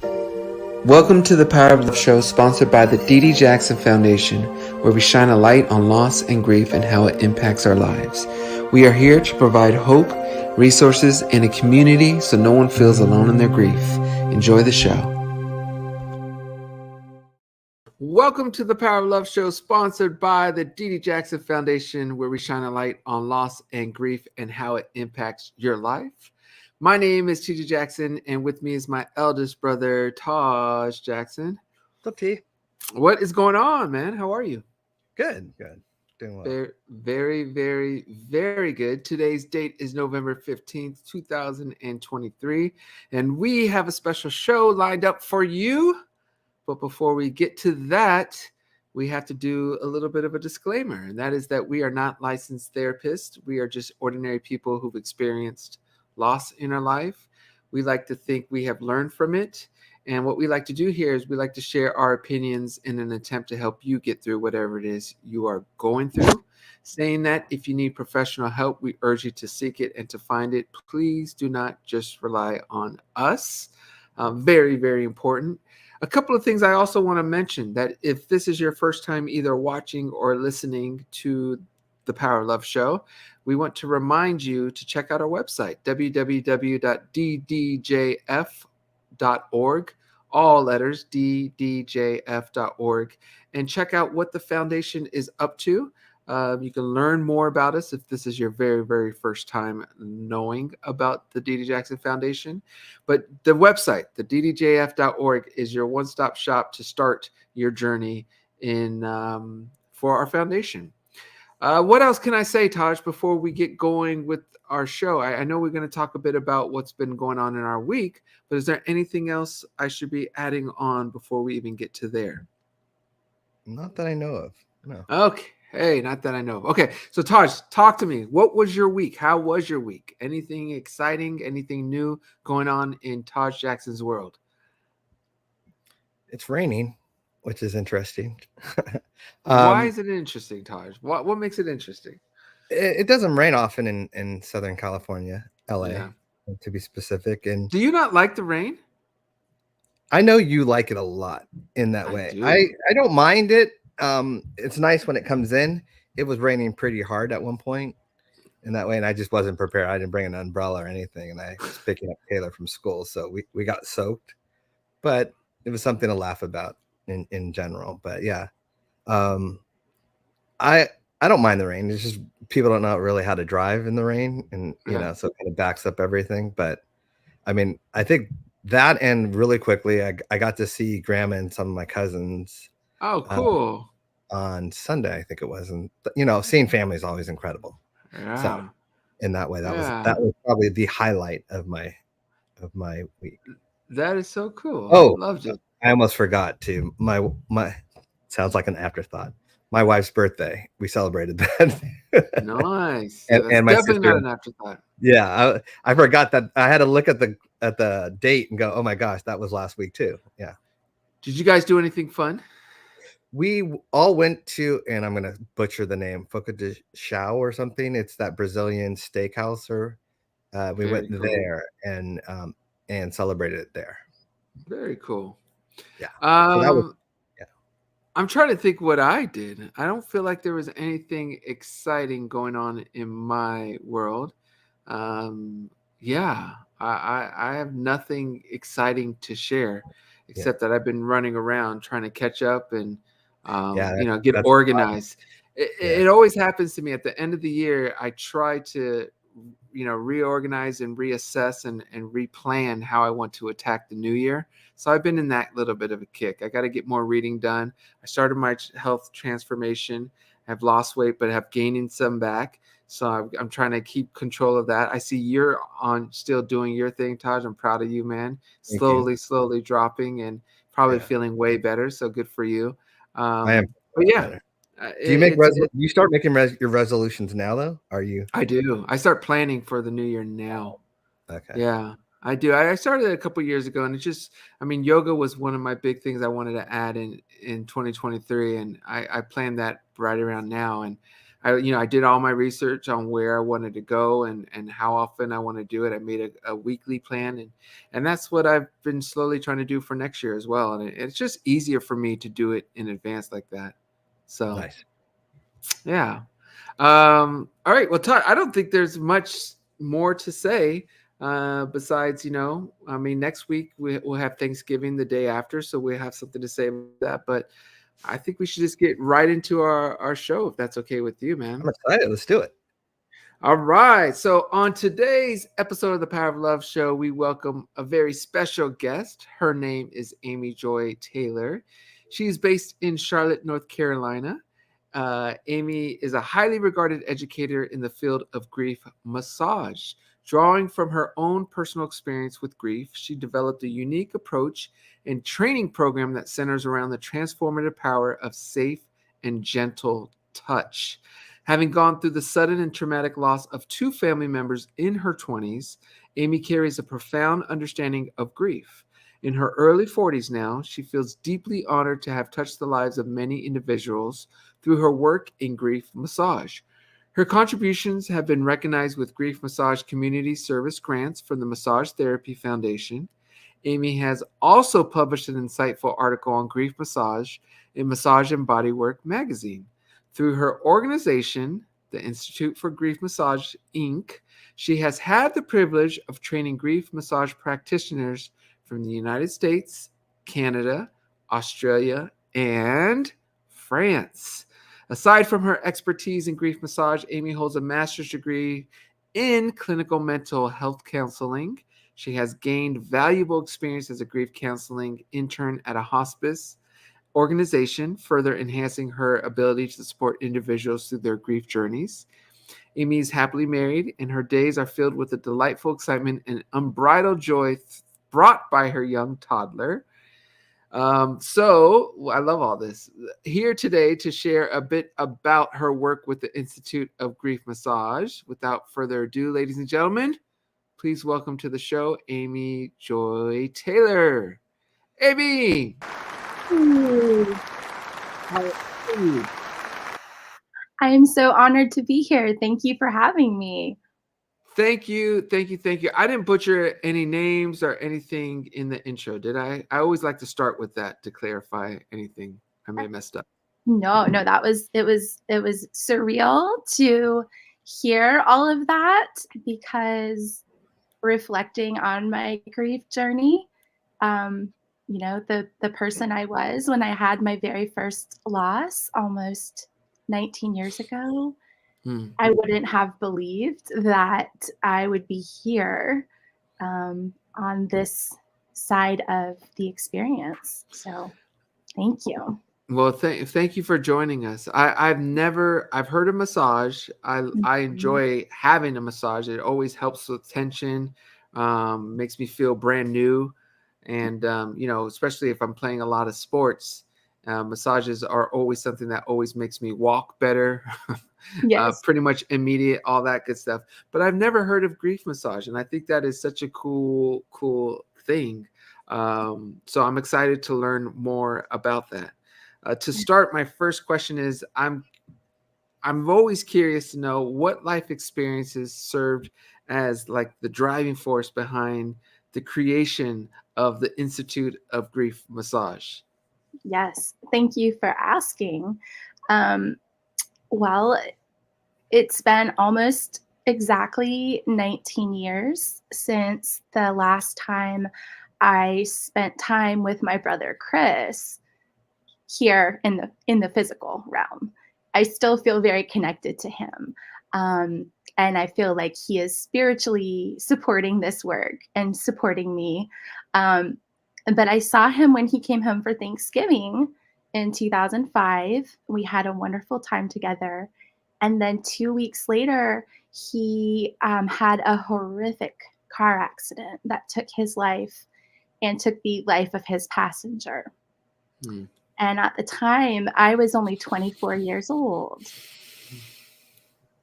Welcome to the Power of Love Show, sponsored by the D.D. Jackson Foundation, where we shine a light on loss and grief and how it impacts our lives. We are here to provide hope, resources, and a community so no one feels alone in their grief. Enjoy the show. Welcome to the Power of Love Show, sponsored by the D.D. Jackson Foundation, where we shine a light on loss and grief and how it impacts your life. My name is T.J. Jackson, and with me is my eldest brother, Taj Jackson. What's up, T? What is going on, man? How are you? Good. Doing well. Very good. Today's date is November 15th, 2023, and we have a special show lined up for you. But before we get to that, we have to do a little bit of a disclaimer, and that is that we are not licensed therapists. We are just ordinary people who've experienced loss in our life. We like to think we have learned from it. And what we like to do here is we like to share our opinions in an attempt to help you get through whatever it is you are going through. Saying that, if you need professional help, we urge you to seek it and to find it. Please do not just rely on us. Very important. A couple of things I also want to mention, that if this is your first time either watching or listening to the Power of Love Show, we want to remind you to check out our website, www.ddjf.org, all letters, ddjf.org, and check out what the foundation is up to. You can learn more about us if this is your very first time knowing about the D.D. Jackson Foundation. But the website, the ddjf.org, is your one-stop shop to start your journey in for our foundation. What else can I say, Taj, before we get going with our show? I know we're going to talk a bit about what's been going on in our week, but is there anything else I should be adding on before we even get to there? Not that I know of. No. Okay. Hey, not that I know of. Okay, so Taj, talk to me. What was your week? How was your week? Anything exciting? Anything new going on in Taj Jackson's world? It's raining, which is interesting. Why is it interesting, Taj? What makes it interesting? It doesn't rain often in Southern California, LA, Yeah. to be specific. And Do you not like the rain? I know you like it a lot in that I way. do. I don't mind it. It's nice when it comes in. It was raining pretty hard at one point in that way, and I just wasn't prepared. I didn't bring an umbrella or anything, and I was picking up Taylor from school, so we got soaked. But it was something to laugh about in general. But yeah, um, I I don't mind the rain. It's just people don't know really how to drive in the rain, and Yeah. so it kind of backs up everything. But I mean, I think that, and really quickly, I got to see Grandma and some of my cousins Oh, uh, cool. on Sunday, I think it was, and seeing family is always incredible. So Yeah. in that way, that was Yeah. probably the highlight of my week. That is so cool. I Oh, loved it. I almost forgot to my sounds like an afterthought. My wife's birthday, we celebrated that, Nice. Yeah, that's and my definitely sister. not an afterthought. Yeah, I forgot that. I had to look at the date and go, oh my gosh, that was last week too. Yeah, Did you guys do anything fun? we all went to, and I'm gonna butcher the name, Foca de Chao or something. It's that Brazilian steakhouse, or we went Very cool. there and celebrated it there. Very cool. Yeah, so that was Um, yeah. I'm trying to think what I did. I don't feel like there was anything exciting going on in my world. Um, yeah, I have nothing exciting to share Yeah, except that I've been running around trying to catch up and yeah, get that's the problem. organized. Yeah, It always happens to me at the end of the year. I try to reorganize and reassess and replan how I want to attack the new year. So I've been in that little bit of a kick. I got to get more reading done. I started my health transformation. I've lost weight, but have gaining some back. So I'm trying to keep control of that. I see you're on still doing your thing, Taj. I'm proud of you, man. thank you. Slowly dropping and probably Yeah, feeling way better. So good for you. I am But much yeah, better. Do you make it's do you start making your resolutions now though? Are you I do. I start planning for the new year now. okay? Yeah, I do. I started it a couple years ago, and it's just, I mean, yoga was one of my big things I wanted to add in 2023, and I planned that right around now. And I did all my research on where I wanted to go and how often I want to do it. I made a weekly plan, and that's what I've been slowly trying to do for next year as well. And it's just easier for me to do it in advance like that. So Nice. yeah. All right. Well, Todd, I don't think there's much more to say besides, I mean, next week we'll have Thanksgiving the day after, so we'll have something to say about that. But I think we should just get right into our show, if that's okay with you, man. I'm excited. Let's do it. All right. So, on today's episode of the Power of Love show, we welcome a very special guest. Her name is Aimee Joy Taylor. She's based in Charlotte, North Carolina. Aimee is a highly regarded educator in the field of grief massage. Drawing from her own personal experience with grief, she developed a unique approach and training program that centers around the transformative power of safe and gentle touch. Having gone through the sudden and traumatic loss of two family members in her 20s, Aimee carries a profound understanding of grief. In her early 40s now, she feels deeply honored to have touched the lives of many individuals through her work in grief massage. Her contributions have been recognized with grief massage community service grants from the Massage Therapy Foundation. Aimee has also published an insightful article on grief massage in Massage and Bodywork magazine. Through her organization, the Institute for Grief Massage, Inc., she has had the privilege of training grief massage practitioners from the United States, Canada, Australia, and France. Aside from her expertise in grief massage, Aimee holds a master's degree in clinical mental health counseling. She has gained valuable experience as a grief counseling intern at a hospice organization, further enhancing her ability to support individuals through their grief journeys. Aimee is happily married, and her days are filled with the delightful excitement and unbridled joy brought by her young toddler. So I love all this. Here today to share a bit about her work with the Institute of Grief Massage. Without further ado, ladies and gentlemen, please welcome to the show Aimee Joy Taylor. Aimee! How are you? I am so honored to be here. Thank you for having me. Thank you. I didn't butcher any names or anything in the intro, did I? I always like to start with that to clarify anything I may have messed up. No, it was surreal to hear all of that because reflecting on my grief journey, the person I was when I had my very first loss almost 19 years ago, I wouldn't have believed that I would be here on this side of the experience. So thank you. Well, thank you for joining us. I've heard of massage. I enjoy having a massage. It always helps with tension, makes me feel brand new, and especially if I'm playing a lot of sports, massages are always something that always makes me walk better. Yes. Pretty much immediate, all that good stuff. But I've never heard of grief massage, and I think that is such a cool thing. So I'm excited to learn more about that. To start, my first question is I'm always curious to know what life experiences served as like the driving force behind the creation of the Institute of Grief Massage. Yes. Thank you for asking. Well, it's been almost exactly 19 years since the last time I spent time with my brother Chris here in the physical realm. I still feel very connected to him. And I feel like he is spiritually supporting this work and supporting me. But I saw him when he came home for Thanksgiving in 2005. We had a wonderful time together. And then 2 weeks later, he had a horrific car accident that took his life and took the life of his passenger. And at the time, I was only 24 years old.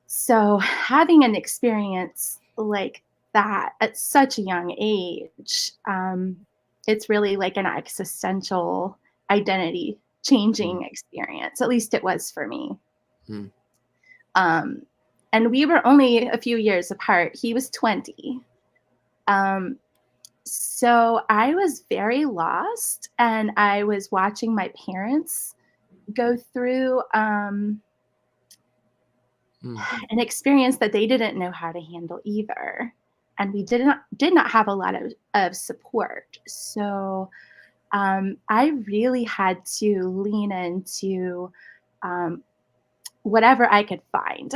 So having an experience like that at such a young age, it's really like an existential identity changing experience. At least it was for me. And we were only a few years apart. He was 20. So I was very lost, and I was watching my parents go through an experience that they didn't know how to handle either. And we did not have a lot of support. So I really had to lean into whatever I could find,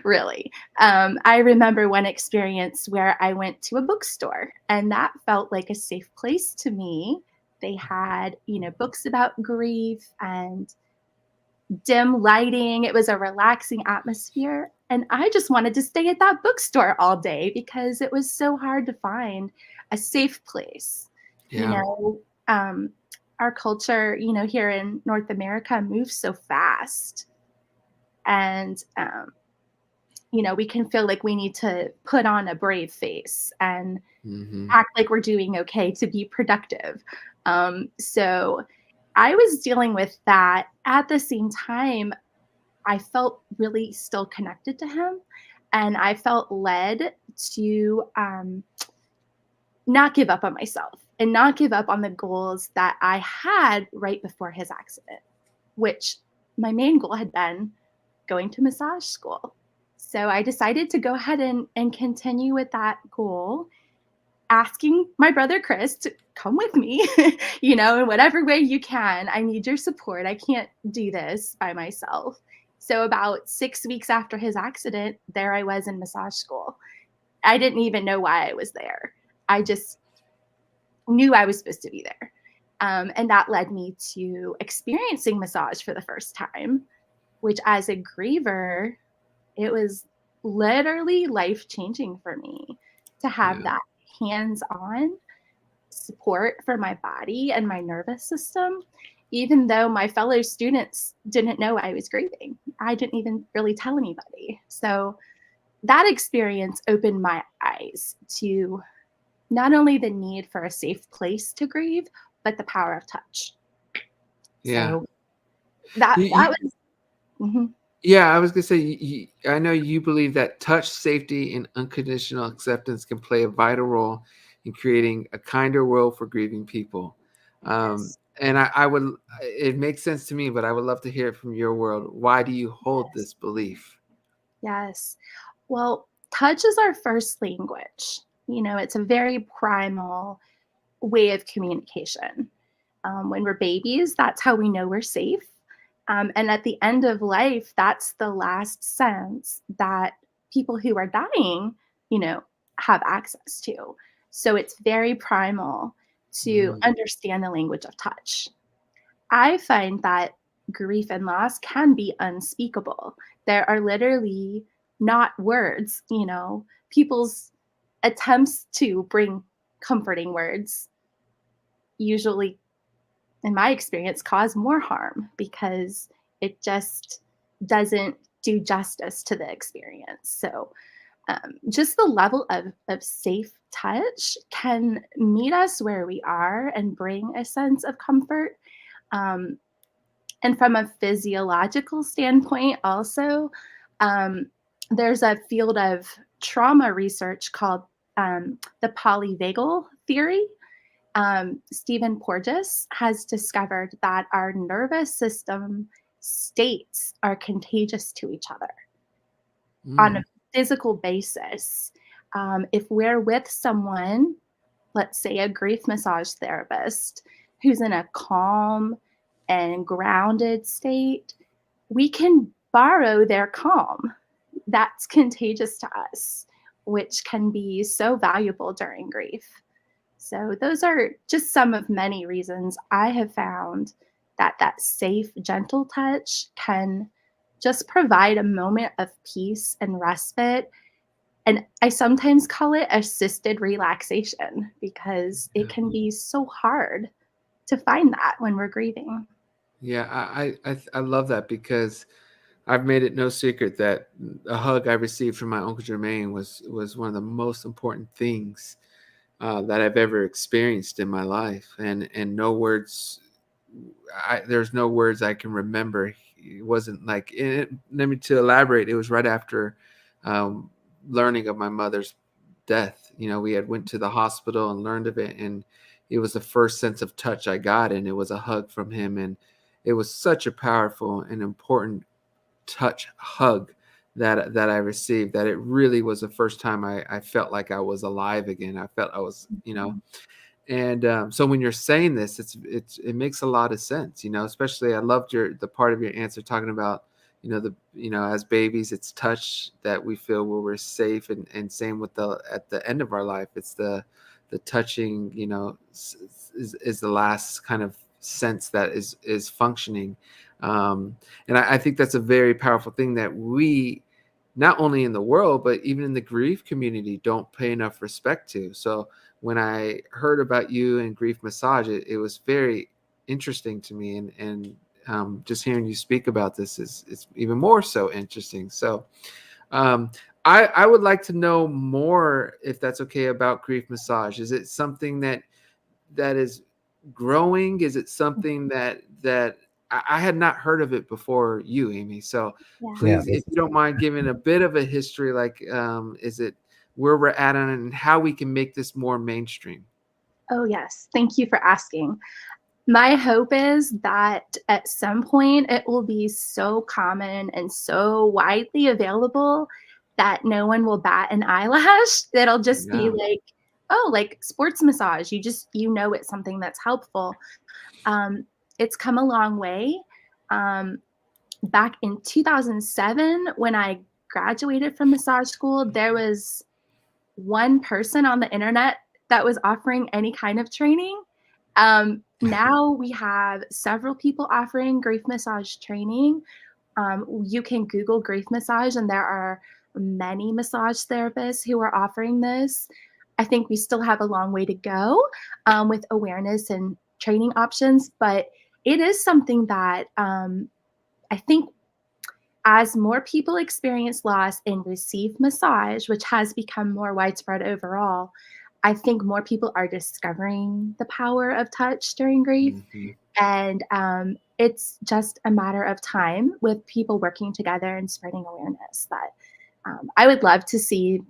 really. I remember one experience where I went to a bookstore, and that felt like a safe place to me. They had, books about grief and dim lighting. It was a relaxing atmosphere. And I just wanted to stay at that bookstore all day because it was so hard to find a safe place. You Yeah. know, our culture, here in North America moves so fast. And, we can feel like we need to put on a brave face and act like we're doing okay to be productive. So I was dealing with that. At the same time, I felt really still connected to him, and I felt led to not give up on myself and not give up on the goals that I had right before his accident, which my main goal had been going to massage school. So I decided to go ahead and continue with that goal, asking my brother Chris to come with me, in whatever way you can. I need your support. I can't do this by myself. So about 6 weeks after his accident, there I was in massage school. I didn't even know why I was there. I just knew I was supposed to be there. And that led me to experiencing massage for the first time, which as a griever, it was literally life-changing for me to have that hands-on support for my body and my nervous system, even though my fellow students didn't know I was grieving. I didn't even really tell anybody. So that experience opened my eyes to not only the need for a safe place to grieve, but the power of touch. Yeah. So that was Yeah, I was gonna say, I know you believe that touch, safety, and unconditional acceptance can play a vital role in creating a kinder world for grieving people. yes. And I would, it makes sense to me, but I would love to hear it from your world. Why do you hold this belief? Yes. Well, touch is our first language. It's a very primal way of communication. When we're babies, that's how we know we're safe. And at the end of life, that's the last sense that people who are dying, have access to. So it's very primal to understand the language of touch. I find that grief and loss can be unspeakable. There are literally not words, people's attempts to bring comforting words usually, in my experience, cause more harm because it just doesn't do justice to the experience. So, just the level of safe touch can meet us where we are and bring a sense of comfort. Um, and from a physiological standpoint, also, um, there's a field of trauma research called the polyvagal theory. Stephen Porges has discovered that our nervous system states are contagious to each other on a physical basis. If we're with someone, let's say a grief massage therapist, who's in a calm and grounded state, we can borrow their calm. That's contagious to us, which can be so valuable during grief. So those are just some of many reasons I have found that safe, gentle touch can just provide a moment of peace and respite. And I sometimes call it assisted relaxation because it can be so hard to find that when we're grieving. Yeah, I love that because I've made it no secret that a hug I received from my Uncle Jermaine was one of the most important things that I've ever experienced in my life, and no words there's no words I can remember. It wasn't like let me to elaborate. It was right after learning of my mother's death. We had went to the hospital and learned of it, and it was the first sense of touch I got, and it was a hug from him, and it was such a powerful and important touch hug that I received, that it really was the first time I felt like I was alive again. I felt I was, and so when you're saying this, it makes a lot of sense, especially I loved the part of your answer talking about, as babies, it's touch that we feel where we're safe, and same with at the end of our life, it's the touching, is the last kind of sense that is functioning. And I think that's a very powerful thing that we, not only in the world, but even in the grief community, don't pay enough respect to. So when I heard about you and grief massage, it was very interesting to me. And just hearing you speak about this is even more so interesting. So I would like to know more, if that's okay, about grief massage. Is it something that is growing? Is it something that I had not heard of it before you, Aimee? So please, if you don't mind giving a bit of a history, like is it where we're at on it and how we can make this more mainstream? Oh, yes. Thank you for asking. My hope is that at some point it will be so common and so widely available that no one will bat an eyelash. It'll just be Yeah. like, oh, like sports massage. It's something that's helpful. It's come a long way. Back in 2007, when I graduated from massage school, there was one person on the internet that was offering any kind of training. Now we have several people offering grief massage training. You can Google grief massage, and there are many massage therapists who are offering this. I think we still have a long way to go with awareness and training options, but it is something that I think as more people experience loss and receive massage, which has become more widespread overall, I think more people are discovering the power of touch during grief. Mm-hmm. And it's just a matter of time with people working together and spreading awareness that I would love to see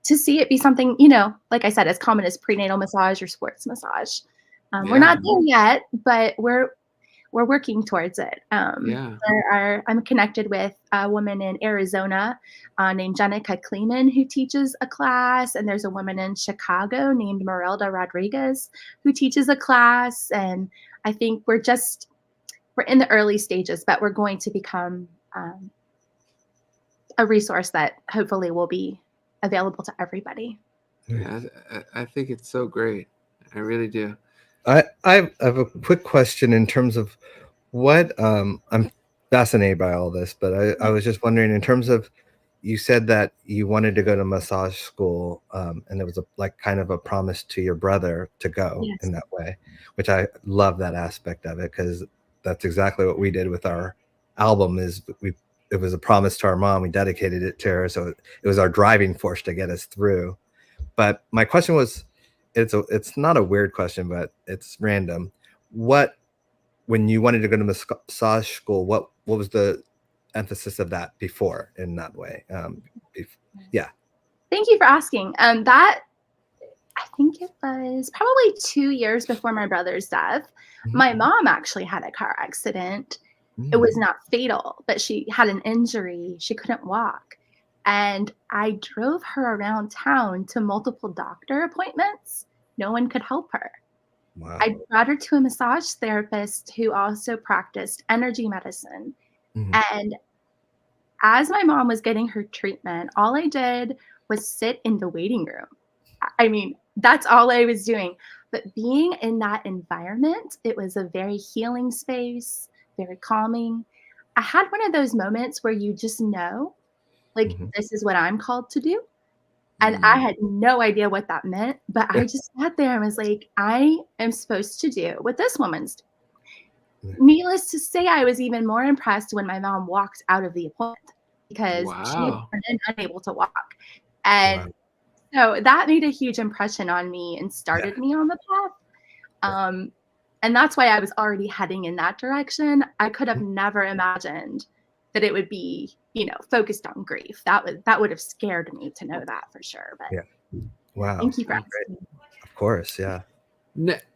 it be something, like I said, as common as prenatal massage or sports massage. We're not there yet, but we're working towards it. I'm connected with a woman in Arizona named Jenica Kleeman who teaches a class, and there's a woman in Chicago named Merelda Rodriguez who teaches a class. And I think we're in the early stages, but we're going to become a resource that hopefully will be available to everybody. Yeah, I think it's so great. I really do. I have a quick question in terms of what I'm fascinated by all this, but I was just wondering, in terms of, you said that you wanted to go to massage school, and there was kind of a promise to your brother to go in that way, which I love that aspect of it, because that's exactly what we did with our album. It was a promise to our mom. We dedicated it to her, so it was our driving force to get us through. But my question was, it's not a weird question, but it's random. When you wanted to go to massage school, what was the emphasis of that before in that way? Thank you for asking. That, I think it was probably 2 years before my brother's death. My mom actually had a car accident. It was not fatal, but she had an injury. She couldn't walk. And I drove her around town to multiple doctor appointments. No one could help her. Wow. I brought her to a massage therapist who also practiced energy medicine. And as my mom was getting her treatment, all I did was sit in the waiting room. I mean, that's all I was doing. But being in that environment, it was a very healing space, very calming. I had one of those moments where you just know, like, this is what I'm called to do. And I had no idea what that meant, but I just sat there and was like, I am supposed to do what this woman's doing. Needless to say, I was even more impressed when my mom walked out of the appointment, because she had been unable to walk. And so that made a huge impression on me and started me on the path. And that's why I was already heading in that direction. I could have never imagined that it would be, focused on grief. That would have scared me to know that for sure. But Yeah. Wow. thank you for Great. asking. Of course. Yeah.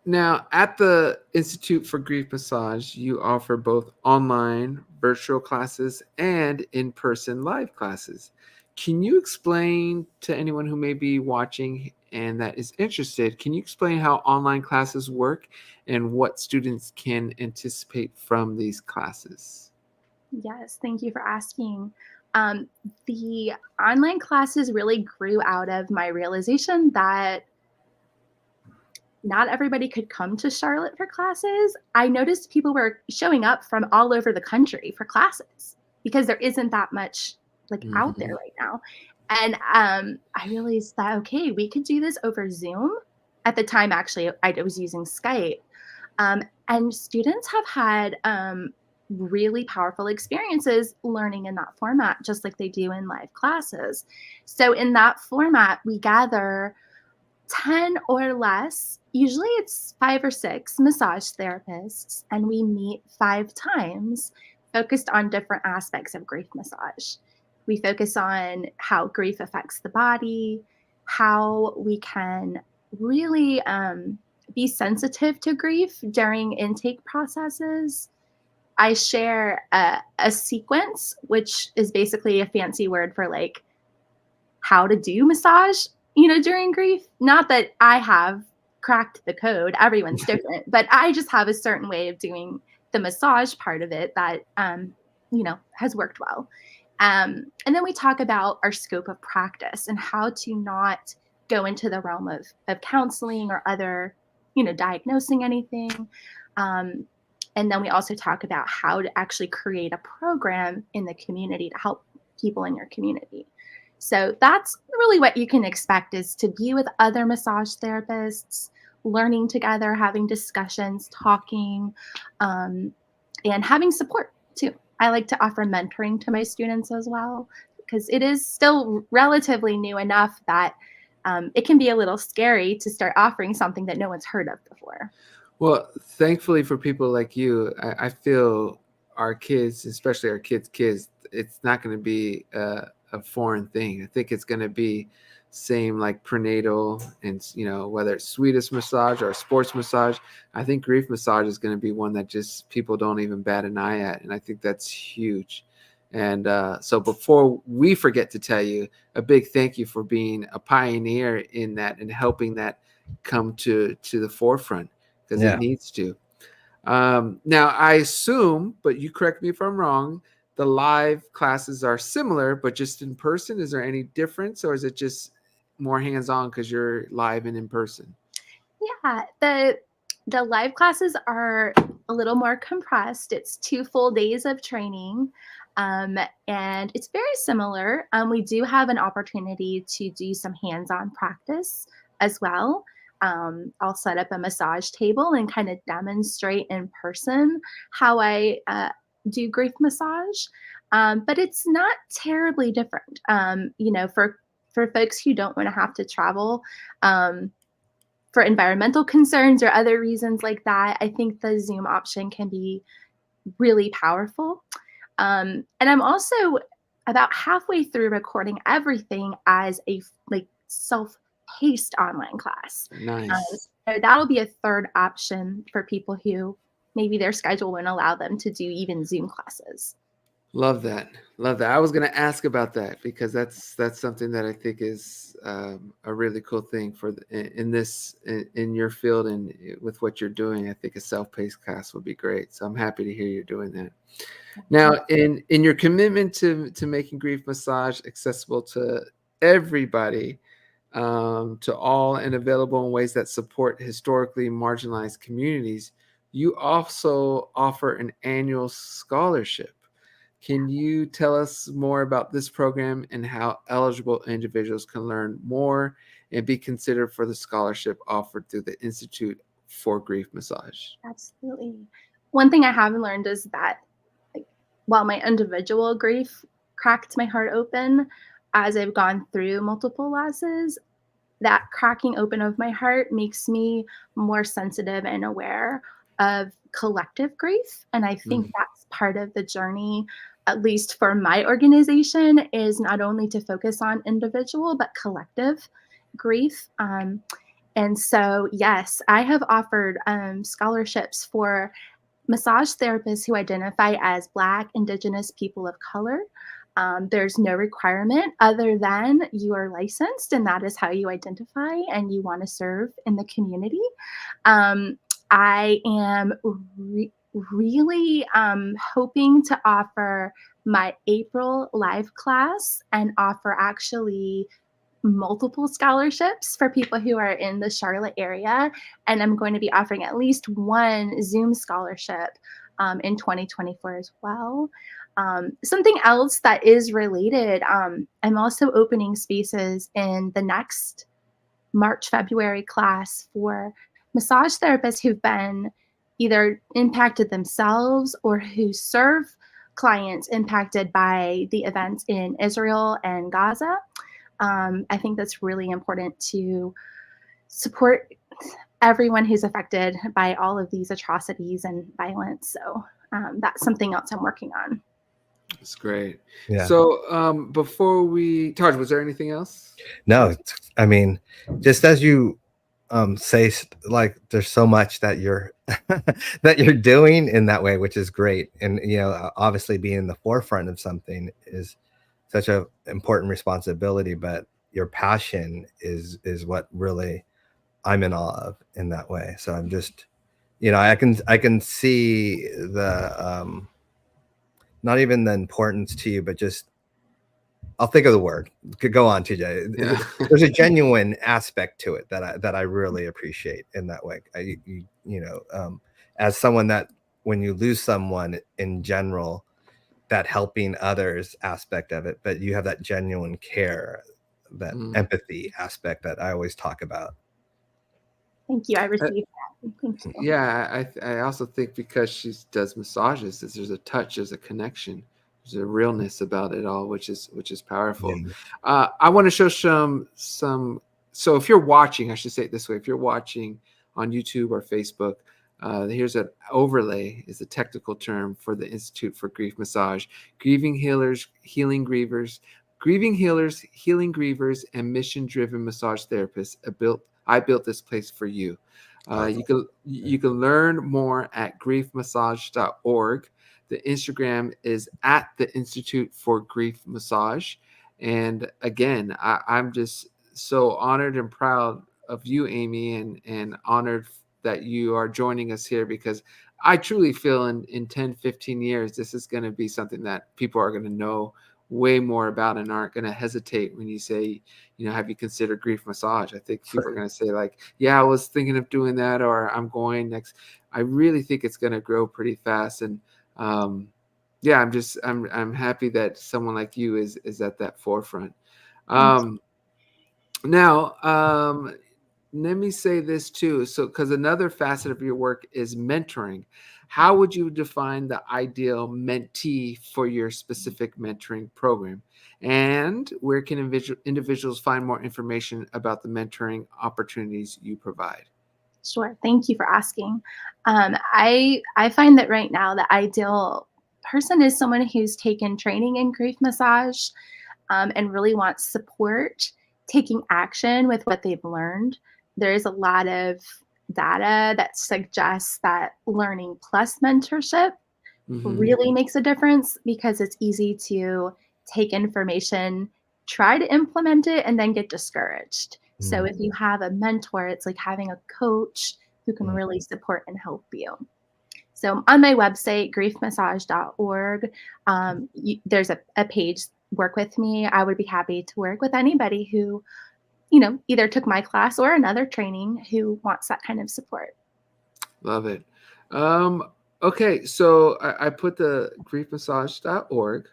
Now, at the Institute for Grief Massage, you offer both online virtual classes and in-person live classes. Can you explain to anyone who may be watching and that is interested, can you explain how online classes work and what students can anticipate from these classes? Yes, thank you for asking. The online classes really grew out of my realization that not everybody could come to Charlotte for classes. I noticed people were showing up from all over the country for classes because there isn't that much like out there right now. And I realized that, okay, we could do this over Zoom. At the time, actually, I was using Skype. And students have had really powerful experiences learning in that format, just like they do in live classes. So in that format, we gather 10 or less, usually it's 5 or 6 massage therapists, and we meet 5 times focused on different aspects of grief massage. We focus on how grief affects the body, how we can really be sensitive to grief during intake processes. I share a sequence, which is basically a fancy word for like how to do massage, during grief. Not that I have cracked the code, everyone's different, but I just have a certain way of doing the massage part of it that, has worked well. And then we talk about our scope of practice and how to not go into the realm of counseling or other, diagnosing anything. And then we also talk about how to actually create a program in the community to help people in your community. So that's really what you can expect, is to be with other massage therapists, learning together, having discussions, talking, and having support too. I like to offer mentoring to my students as well, because it is still relatively new enough that it can be a little scary to start offering something that no one's heard of before. Well, thankfully for people like you, I feel our kids, especially our kids' it's not going to be a foreign thing. I think it's going to be same like prenatal and, whether it's Swedish massage or sports massage. I think grief massage is going to be one that just people don't even bat an eye at. And I think that's huge. And so before we forget to tell you, a big thank you for being a pioneer in that and helping that come to the forefront, because it needs to. Now, I assume, but you correct me if I'm wrong, the live classes are similar, but just in person. Is there any difference, or is it just more hands-on because you're live and in person? Yeah, the live classes are a little more compressed. It's 2 full days of training, and it's very similar. We do have an opportunity to do some hands-on practice as well. I'll set up a massage table and kind of demonstrate in person how I do grief massage, but it's not terribly different. For folks who don't want to have to travel. For environmental concerns or other reasons like that, I think the Zoom option can be really powerful. And I'm also about halfway through recording everything as a self-paced online class. Nice. So that'll be a third option for people who maybe their schedule won't allow them to do even Zoom classes. Love that. Love that. I was going to ask about that because that's something that I think is a really cool thing for in your field and with what you're doing. I think a self-paced class would be great. So I'm happy to hear you're doing that. Now, in your commitment to making grief massage accessible to everybody, to all and available in ways that support historically marginalized communities, you also offer an annual scholarship. Can you tell us more about this program and how eligible individuals can learn more and be considered for the scholarship offered through the Institute for Grief Massage? Absolutely. One thing I have learned is that while my individual grief cracked my heart open, as I've gone through multiple losses, that cracking open of my heart makes me more sensitive and aware of collective grief. And I think that's part of the journey, at least for my organization, is not only to focus on individual, but collective grief. And so, yes, I have offered scholarships for massage therapists who identify as Black, Indigenous, people of color. There's no requirement other than you are licensed and that is how you identify and you want to serve in the community. I am really hoping to offer my April live class and offer actually multiple scholarships for people who are in the Charlotte area. And I'm going to be offering at least one Zoom scholarship in 2024 as well. Something else that is related, I'm also opening spaces in the next March, February class for massage therapists who've been either impacted themselves or who serve clients impacted by the events in Israel and Gaza. I think that's really important to support everyone who's affected by all of these atrocities and violence. So that's something else I'm working on. That's great. Yeah. So before we, Taj, was there anything else? No, I mean, just as you say, like, there's so much that you're that you're doing in that way, which is great. And obviously being in the forefront of something is such a important responsibility, but your passion is what really I'm in awe of in that way. So I'm just, I can see the not even the importance to you, but just, I'll think of the word. Could go on, TJ. Yeah. There's a genuine aspect to it that I really appreciate in that way. As someone that when you lose someone in general, that helping others aspect of it, but you have that genuine care, that empathy aspect that I always talk about. Thank you. I received that. Thank you. Yeah, I also think because she does massages, there's a touch, there's a connection, there's a realness about it all, which is powerful. Yeah. I want to show some. So if you're watching, I should say it this way: if you're watching on YouTube or Facebook, here's an overlay. Is a technical term for the Institute for Grief Massage: grieving healers, healing grievers, grieving healers, healing grievers, and mission-driven massage therapists. I built this place for you. Awesome. You can learn more at griefmassage.org. The Instagram is at the Institute for Grief Massage. And again, I'm just so honored and proud of you, Aimee, and honored that you are joining us here, because I truly feel in 10, 15 years, this is going to be something that people are going to know way more about and aren't going to hesitate when you say, have you considered grief massage? I think people are going to say, like, yeah, I was thinking of doing that, or I'm going next. I really think it's going to grow pretty fast. And yeah, I'm happy that someone like you is at that forefront. Now, let me say this too. So, because another facet of your work is mentoring. How would you define the ideal mentee for your specific mentoring program? And where can individuals find more information about the mentoring opportunities you provide? Sure. Thank you for asking. I find that right now the ideal person is someone who's taken training in grief massage and really wants support taking action with what they've learned. There's a lot of data that suggests that learning plus mentorship really makes a difference, because it's easy to take information, try to implement it, and then get discouraged. So if you have a mentor, it's like having a coach who can really support and help you. So on my website, griefmassage.org, there's a page, Work With Me. I would be happy to work with anybody who, either took my class or another training who wants that kind of support. Love it. Okay, so I put the griefmassage.org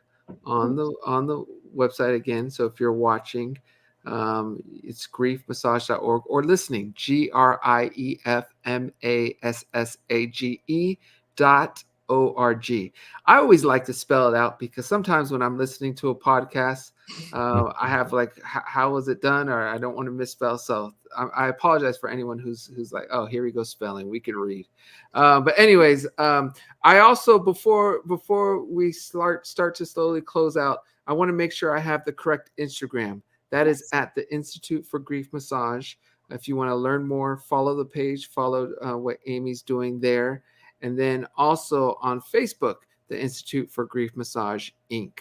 on the website again. So if you're watching, it's griefmassage.org, or listening, griefmassage.org. I always like to spell it out, because sometimes when I'm listening to a podcast, I have like, how was it done? Or I don't want to misspell. So I apologize for anyone who's like, oh, here we go spelling. We can read. But anyways, I also, before we start to slowly close out, I want to make sure I have the correct Instagram. That is at the Institute for Grief Massage. If you want to learn more, follow the page, follow what Aimee's doing there. And then also on Facebook, the Institute for Grief Massage, Inc.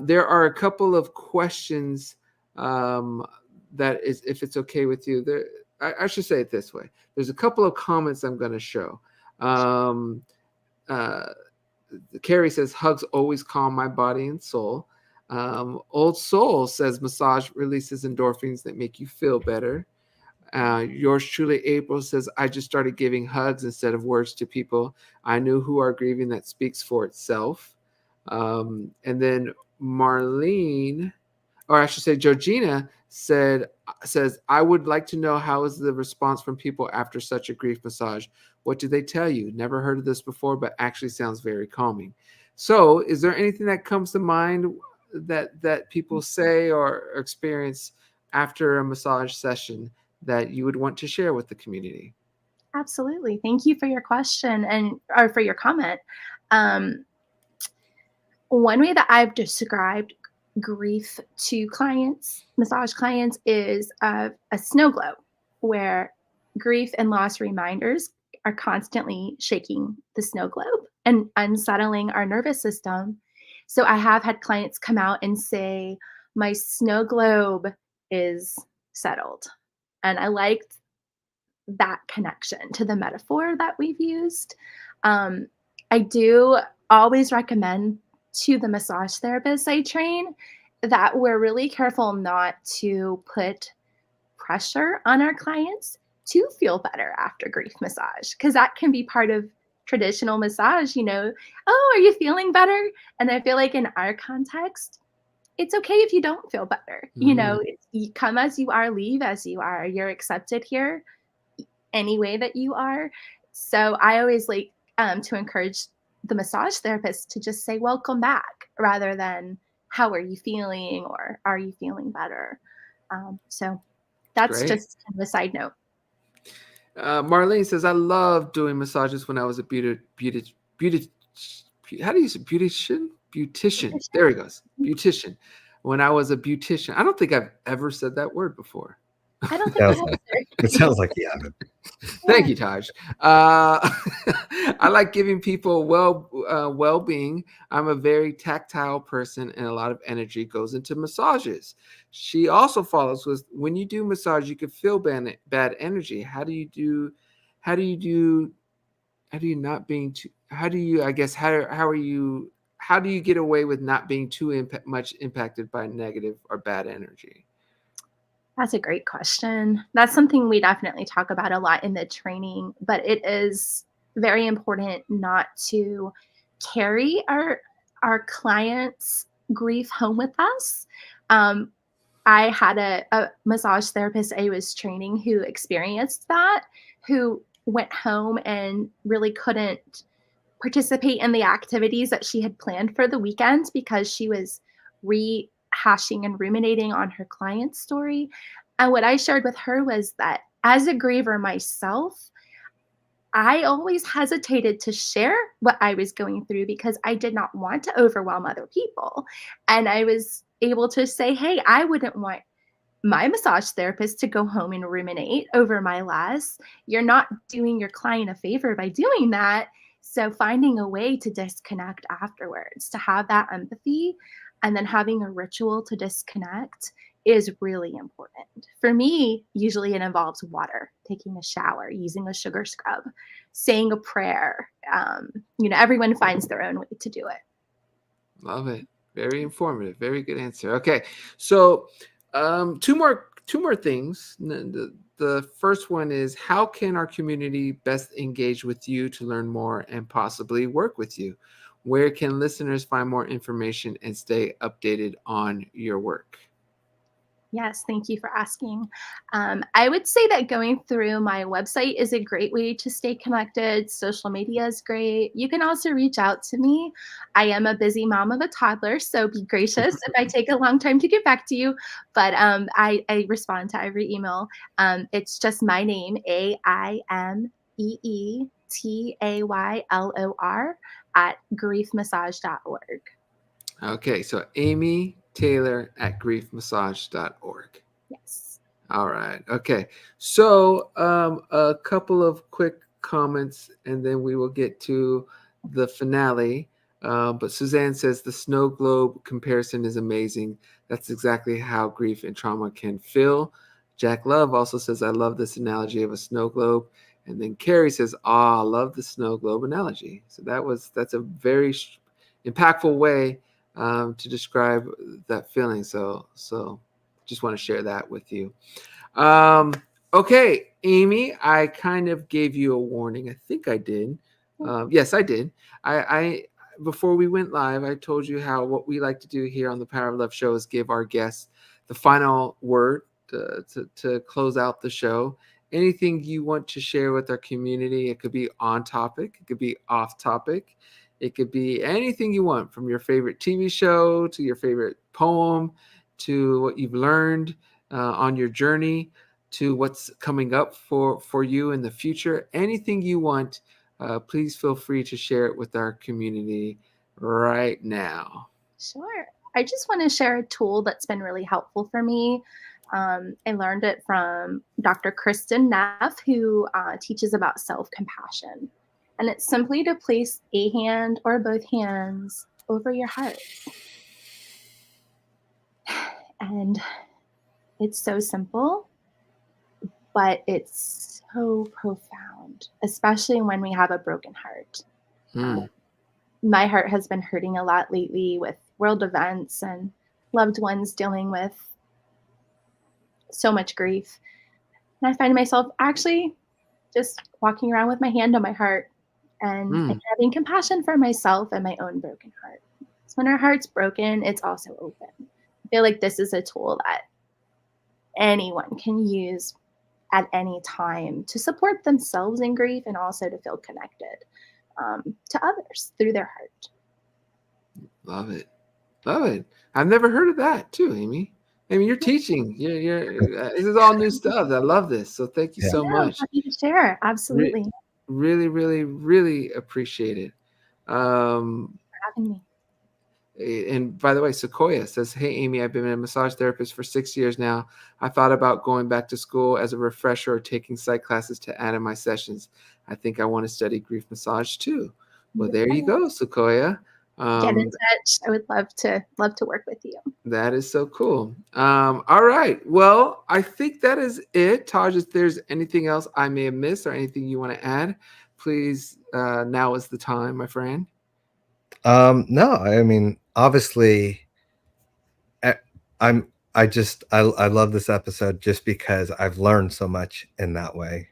There are a couple of questions that is, if it's okay with you, there, I should say it this way. There's a couple of comments I'm going to show. Carrie says, hugs always calm my body and soul. Old Soul says, massage releases endorphins that make you feel better. Yours truly, April, says, I just started giving hugs instead of words to people I knew who are grieving. That speaks for itself. And then Marlene, or I should say Georgina, says, I would like to know, how is the response from people after such a grief massage? What do they tell you? Never heard of this before, but actually sounds very calming. So is there anything that comes to mind that people say or experience after a massage session that you would want to share with the community? Absolutely. Thank you for your question or for your comment. One way that I've described grief to clients, massage clients, is a snow globe where grief and loss reminders are constantly shaking the snow globe and unsettling our nervous system. So I have had clients come out and say, my snow globe is settled. And I liked that connection to the metaphor that we've used. I do always recommend to the massage therapists I train that we're really careful not to put pressure on our clients to feel better after grief massage, because that can be part of traditional massage, oh, are you feeling better? And I feel like in our context, it's okay if you don't feel better. You come as you are, leave as you are. You're accepted here any way that you are. So I always like to encourage the massage therapist to just say, welcome back, rather than how are you feeling or are you feeling better? So that's Great. just kind of a side note. Marlene says, I love doing massages when I was a how do you say beautician? Beautician. There he goes. Beautician. When I was a beautician. I don't think I've ever said that word before. I don't think it sounds like you haven't. Thank you, Taj. I like giving people well-being. I'm a very tactile person, and a lot of energy goes into massages. She also follows with, when you do massage, you can feel bad energy. How do you get away with not being too much impacted by negative or bad energy? That's a great question. That's something we definitely talk about a lot in the training, but it is very important not to carry our clients' grief home with us. I had a massage therapist I was training who experienced that, who went home and really couldn't participate in the activities that she had planned for the weekend because she was rehashing and ruminating on her client's story. And what I shared with her was that as a griever myself, I always hesitated to share what I was going through because I did not want to overwhelm other people. And I was able to say, hey, I wouldn't want my massage therapist to go home and ruminate over my loss. You're not doing your client a favor by doing that. So finding a way to disconnect afterwards, to have that empathy, and then having a ritual to disconnect is really important. For me, usually it involves water, taking a shower, using a sugar scrub, saying a prayer. Everyone finds their own way to do it. Love it. Very informative. Very good answer. Okay. So two more things. The first one is, how can our community best engage with you to learn more and possibly work with you? Where can listeners find more information and stay updated on your work? Yes, thank you for asking. I would say that going through my website is a great way to stay connected. Social media is great. You can also reach out to me. I am a busy mom of a toddler, so be gracious if I take a long time to get back to you. But I respond to every email. It's just my name, AIMEE TAYLOR at griefmassage.org. Okay, so Aimee Taylor at griefmassage.org. Yes. All right. Okay. So a couple of quick comments, and then we will get to the finale. But Suzanne says the snow globe comparison is amazing. That's exactly how grief and trauma can feel. Jack Love also says, I love this analogy of a snow globe. And then Carrie says, I love the snow globe analogy. So that's a very impactful way to describe that feeling. So just want to share that with you. Okay, Aimee, I kind of gave you a warning. I think I did. Yes, I did. I before we went live, I told you how what we like to do here on the Power of Love show is give our guests the final word to close out the show. Anything you want to share with our community, it could be on topic, it could be off topic, it could be anything you want, from your favorite TV show to your favorite poem to what you've learned on your journey to what's coming up for you in the future. Anything you want, please feel free to share it with our community right now. Sure. I just want to share a tool that's been really helpful for me. I learned it from Dr. Kristen Neff, who teaches about self-compassion. And it's simply to place a hand or both hands over your heart. And it's so simple, but it's so profound, especially when we have a broken heart. My heart has been hurting a lot lately with world events and loved ones dealing with so much grief. And I find myself actually just walking around with my hand on my heart and having compassion for myself and my own broken heart. So when our heart's broken, it's also open. I feel like this is a tool that anyone can use at any time to support themselves in grief and also to feel connected to others through their heart. Love it. Love it. I've never heard of that too, Aimee. I mean, you're teaching. This is all new stuff. I love this. So thank you so much. I'm happy to share. Absolutely. Really, really, really appreciate it. For having me. And by the way, Sequoia says, hey, Aimee, I've been a massage therapist for 6 years now. I thought about going back to school as a refresher or taking psych classes to add in my sessions. I think I want to study grief massage too. Well, there you go, Sequoia. Get in touch. I would love to work with you. That is so cool. All right. Well, I think that is it. Taj, if there's anything else I may have missed or anything you want to add, please, now is the time, my friend. No, I mean, obviously, I love this episode just because I've learned so much in that way.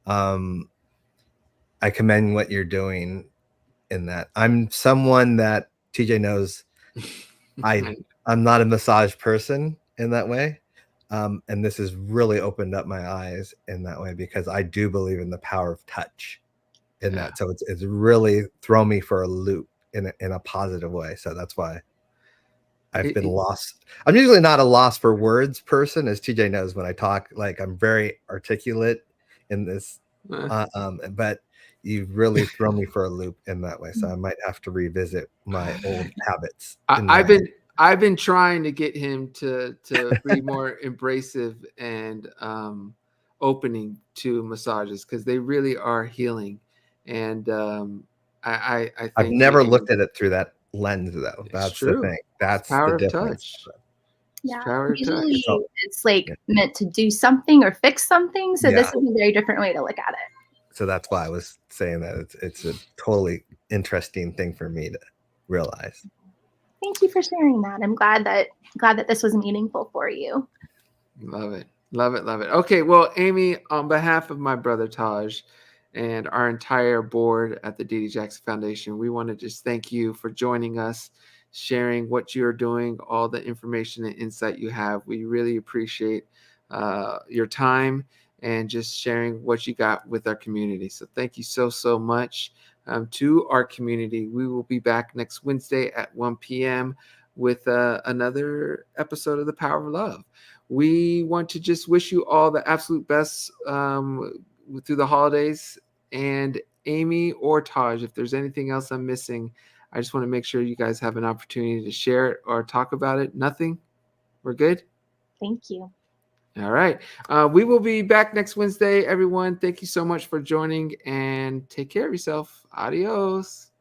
I commend what you're doing in that. I'm someone that TJ knows I'm not a massage person in that way. And this has really opened up my eyes in that way because I do believe in the power of touch in that. So it's really thrown me for a loop in a positive way. So that's why I've been lost. I'm usually not a lost for words person, as TJ knows when I talk, like I'm very articulate in this, but you've really thrown me for a loop in that way. So I might have to revisit my old habits. I've been trying to get him to be more embracive and opening to massages because they really are healing. And I think I've never looked at it through that lens, though. That's true. The thing. That's power the of difference. Touch. Yeah, Power usually touch. it's like meant to do something or fix something. So this is a very different way to look at it. So that's why I was saying that it's a totally interesting thing for me to realize. Thank you for sharing that. I'm glad that this was meaningful for you. Love it. Love it. Love it. Okay. Well, Aimee, on behalf of my brother Taj and our entire board at the D.D. Jackson Foundation, we want to just thank you for joining us sharing what you're doing, all the information and insight you have. We really appreciate your time and just sharing what you got with our community. So thank you so much to our community. We will be back next Wednesday at 1 p.m. with another episode of The Power of Love. We want to just wish you all the absolute best through the holidays. And Aimee or Taj, if there's anything else I'm missing, I just want to make sure you guys have an opportunity to share it or talk about it. Nothing? We're good? Thank you. All right. We will be back next Wednesday, everyone. Thank you so much for joining, and take care of yourself. Adios.